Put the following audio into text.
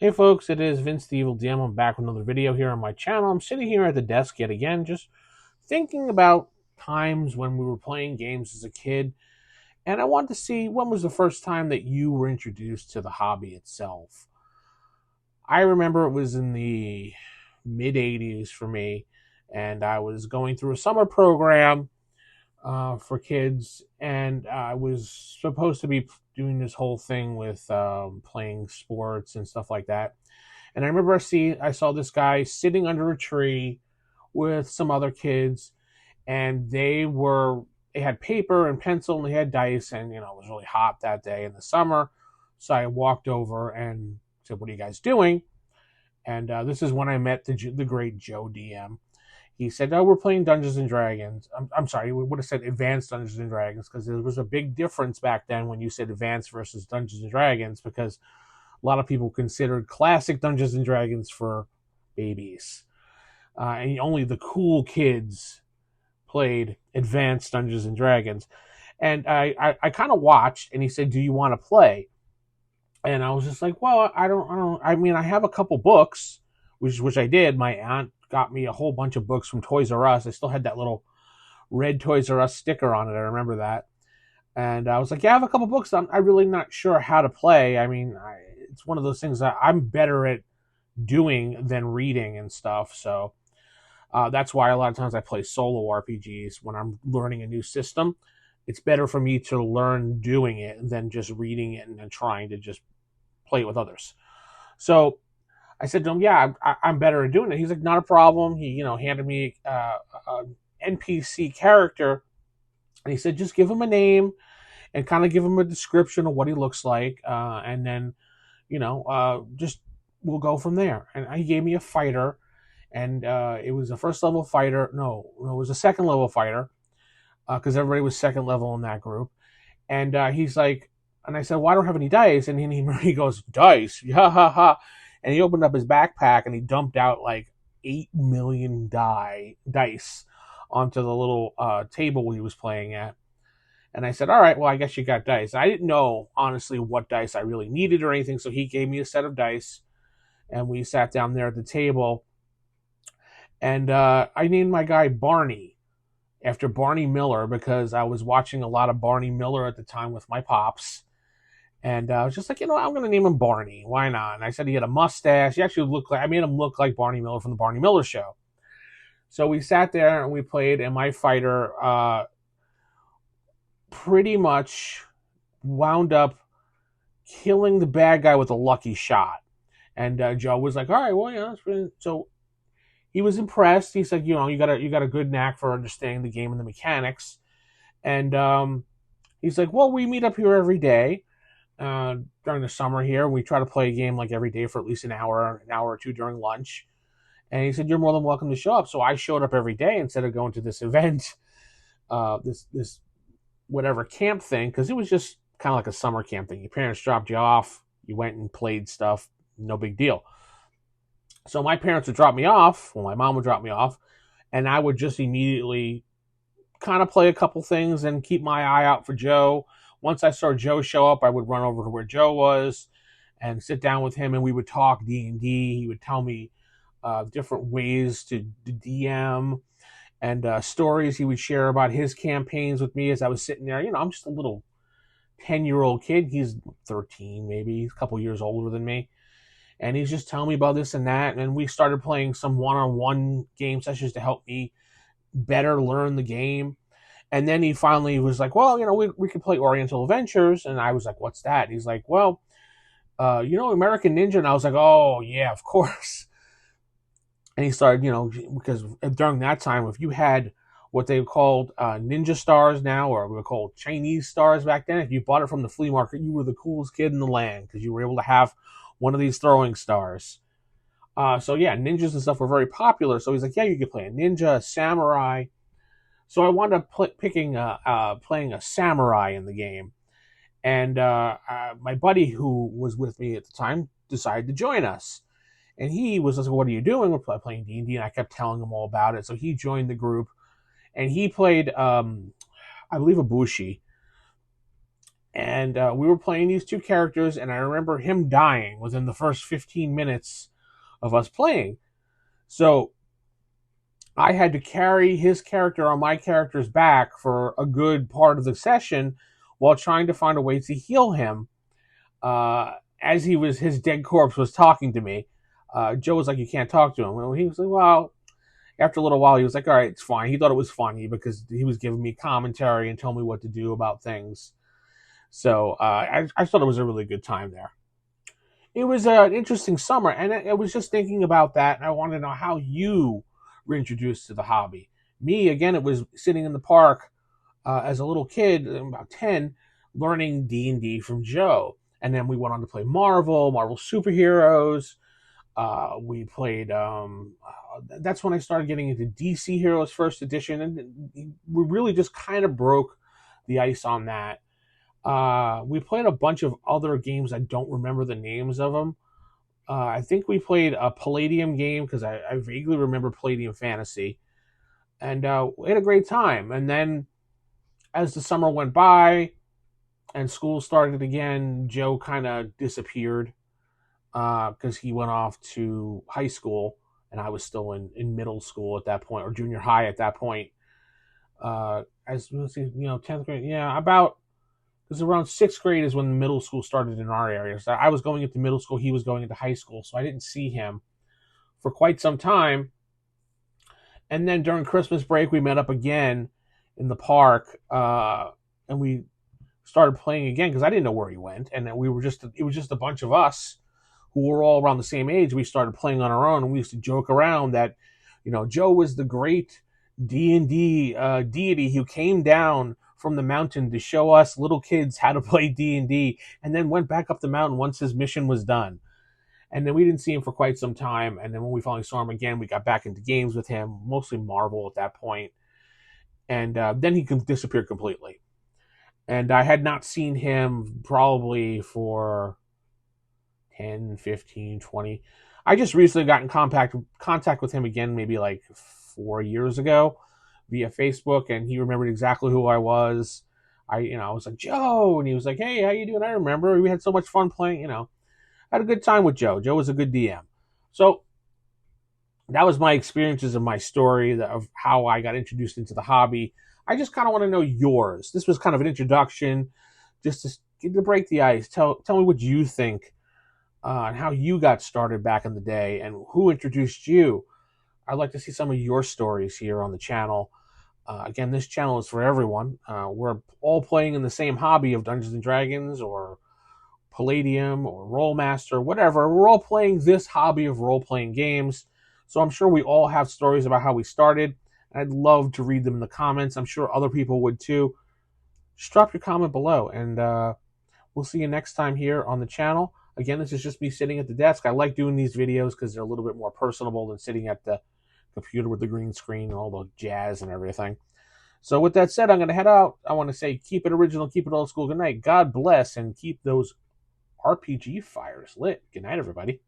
Hey folks, it is Vince the Evil DM. I'm back with another video here on my channel. I'm sitting here at the desk yet again, just thinking about times when we were playing games as a kid, and I wanted to see when was the first time that you were introduced to the hobby itself. I remember it was in the mid 80s for me, and I was going through a summer program for kids, and I was supposed to be doing this whole thing with playing sports and stuff like that. And I remember I saw this guy sitting under a tree with some other kids, and they had paper and pencil and they had dice, and it was really hot that day in the summer. So I walked over and said, "What are you guys doing?" And this is when I met the great Joe DM. He said, "Oh, we're playing Dungeons and Dragons." I'm sorry, we would have said Advanced Dungeons and Dragons because there was a big difference back then when you said Advanced versus Dungeons and Dragons, because a lot of people considered classic Dungeons and Dragons for babies, and only the cool kids played Advanced Dungeons and Dragons. And I kind of watched, and he said, "Do you want to play?" And I was just like, "Well, I don't. I mean, I have a couple books, which I did. My aunt got me a whole bunch of books from Toys R Us. I still had that little red Toys R Us sticker on it. I remember that." And I was like, "Yeah, I have a couple books. I'm really not sure how to play. I mean, it's one of those things that I'm better at doing than reading and stuff. So that's why a lot of times I play solo RPGs when I'm learning a new system. It's better for me to learn doing it than just reading it and then trying to just play it with others." So I said to him, "Yeah, I'm better at doing it." He's like, "Not a problem." He, handed me an NPC character, and he said, "Just give him a name and kind of give him a description of what he looks like, and then, just we'll go from there." And he gave me a fighter, and it was a first level fighter. No, it was a second level fighter, because everybody was second level in that group. And he's like, and I said, "Well, I don't have any dice." And he goes, "Dice? Ha ha ha." And he opened up his backpack and he dumped out like 8 million dice onto the little table he was playing at. And I said, "All right, well, I guess you got dice." I didn't know, honestly, what dice I really needed or anything. So he gave me a set of dice, and we sat down there at the table. And I named my guy Barney after Barney Miller because I was watching a lot of Barney Miller at the time with my pops. And I was just like, I'm going to name him Barney. Why not? And I said he had a mustache. He actually looked like, I made him look like Barney Miller from the Barney Miller Show. So we sat there and we played, and my fighter pretty much wound up killing the bad guy with a lucky shot. And Joe was like, "All right, well, so he was impressed. He said, you got a good knack for understanding the game and the mechanics." And he's like, "Well, we meet up here every day during the summer here. We try to play a game like every day for at least an hour or two during lunch." And he said, "You're more than welcome to show up." So I showed up every day instead of going to this event, this whatever camp thing, because it was just kind of like a summer camp thing. Your parents dropped you off, you went and played stuff, no big deal. So my parents would drop me off, well, my mom would drop me off, and I would just immediately kind of play a couple things and keep my eye out for Joe. Once I saw Joe show up, I would run over to where Joe was and sit down with him, and we would talk D&D. He would tell me different ways to DM, and stories he would share about his campaigns with me as I was sitting there. I'm just a little 10-year-old kid. He's 13, maybe, a couple years older than me. And he's just telling me about this and that. And then we started playing some one-on-one game sessions to help me better learn the game. And then he finally was like, "Well, we could play Oriental Adventures." And I was like, "What's that?" And he's like, "Well, American Ninja." And I was like, "Oh, yeah, of course." And he started, because during that time, if you had what they called ninja stars now, or we were called Chinese stars back then, if you bought it from the flea market, you were the coolest kid in the land because you were able to have one of these throwing stars. So yeah, ninjas and stuff were very popular. So he's like, "Yeah, you could play a ninja, a samurai." So I wound up playing a samurai in the game. And my buddy who was with me at the time decided to join us. And he was like, "What are you doing?" "We're playing D&D," and I kept telling him all about it. So he joined the group, and he played, I believe, a Bushi. And we were playing these two characters, and I remember him dying within the first 15 minutes of us playing. So I had to carry his character on my character's back for a good part of the session while trying to find a way to heal him. As his dead corpse was talking to me. Joe was like, "You can't talk to him." Well, he was like, "Well." After a little while, he was like, "All right, it's fine." He thought it was funny because he was giving me commentary and telling me what to do about things. So I thought it was a really good time there. It was an interesting summer, and I was just thinking about that, and I wanted to know how you were introduced to the hobby. Me, again, it was sitting in the park as a little kid, about 10, learning D&D from Joe. And then we went on to play Marvel superheroes. We played. That's when I started getting into DC Heroes First Edition, and we really just kind of broke the ice on that. We played a bunch of other games. I don't remember the names of them. I think we played a Palladium game because I vaguely remember Palladium Fantasy, and we had a great time. And then as the summer went by and school started again, Joe kind of disappeared because he went off to high school, and I was still in middle school at that point, or junior high at that point. As let's see, 10th grade, yeah, about it was around sixth grade is when middle school started in our area. So I was going into middle school, he was going into high school, so I didn't see him for quite some time. And then during Christmas break, we met up again in the park, and we started playing again because I didn't know where he went, and then it was just a bunch of us who were all around the same age. We started playing on our own, and we used to joke around that, Joe was the great D&D deity who came down from the mountain to show us little kids how to play D&D, and then went back up the mountain once his mission was done. And then we didn't see him for quite some time, and then when we finally saw him again, we got back into games with him, mostly Marvel at that point, and then he disappeared completely. And I had not seen him probably for 10, 15, 20. I just recently got in contact with him again, maybe like 4 years ago via Facebook, and he remembered exactly who I was. I was like, "Joe," and he was like, "Hey, how you doing?" I remember we had so much fun playing. I had a good time with Joe. Joe was a good DM. So that was my experiences and my story of how I got introduced into the hobby. I just kind of want to know yours. This was kind of an introduction, just to break the ice. Tell me what you think and how you got started back in the day and who introduced you. I'd like to see some of your stories here on the channel. Again, this channel is for everyone. We're all playing in the same hobby of Dungeons and Dragons or Palladium or Rollmaster, whatever. We're all playing this hobby of role-playing games. So I'm sure we all have stories about how we started. I'd love to read them in the comments. I'm sure other people would too. Just drop your comment below, and we'll see you next time here on the channel. Again, this is just me sitting at the desk. I like doing these videos because they're a little bit more personable than sitting at the computer with the green screen and all the jazz and everything. So with that said, I'm going to head out. I want to say keep it original, keep it old school. Good night. God bless, and keep those RPG fires lit. Good night, everybody.